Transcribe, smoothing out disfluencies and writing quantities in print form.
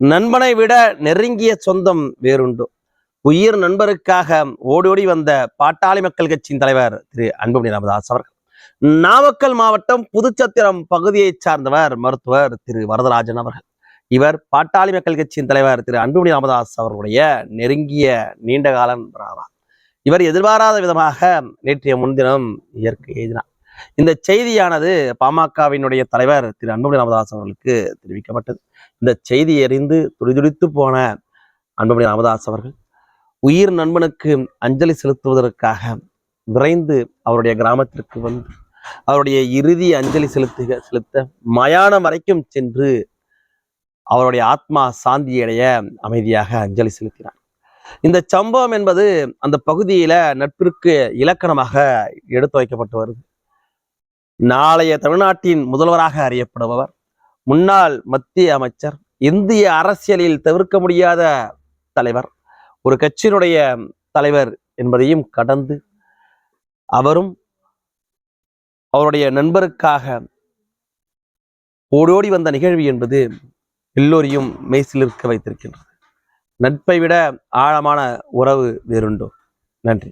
நண்பனை விட நெருங்கிய சொந்தம் வேறுண்டு. உயிர் நண்பருக்காக ஓடோடி வந்த பாட்டாளி மக்கள் கட்சியின் தலைவர் திரு அன்புமணி ராமதாஸ் அவர்கள். நாமக்கல் மாவட்டம் புதுச்சத்திரம் பகுதியைச் சார்ந்தவர் மருத்துவர் திரு வரதராஜன் அவர்கள். இவர் பாட்டாளி மக்கள் கட்சியின் தலைவர் திரு அன்புமணி ராமதாஸ் அவர்களுடைய நெருங்கிய நீண்டகால நண்பராவார். இவர் எதிர்பாராத விதமாக நேற்றைய முன்தினம் இயற்கை எய்தினார். இந்த செய்தியானது பாமகவினுடைய தலைவர் திரு அன்புமணி ராமதாஸ் அவர்களுக்கு தெரிவிக்கப்பட்டது. இந்த செய்தியை அறிந்து துடிதுடித்து போன அன்புமணி ராமதாஸ் அவர்கள் உயிர் நண்பனுக்கு அஞ்சலி செலுத்துவதற்காக விரைந்து அவருடைய கிராமத்திற்கு வந்து அவருடைய இறுதி அஞ்சலி செலுத்த மயானம் வரைக்கும் சென்று அவருடைய ஆத்மா சாந்தியடைய அமைதியாக அஞ்சலி செலுத்தினார். இந்த சம்பவம் என்பது அந்த பகுதியில நட்பிற்கு இலக்கணமாக எடுத்து வைக்கப்பட்டு வருது. நாளைய தமிழ்நாட்டின் முதல்வராக அறியப்படுபவர், முன்னாள் மத்திய அமைச்சர், இந்திய அரசியலில் தவிர்க்க முடியாத தலைவர், ஒரு கட்சியினுடைய தலைவர் என்பதையும் கடந்து அவரும் அவருடைய நண்பருக்காக ஓடோடி வந்த நிகழ்வு என்பது எல்லோரையும் மெய்சிலிருக்க வைத்திருக்கின்றது. நட்பை விட ஆழமான உறவு வேறுண்டோ? நன்றி.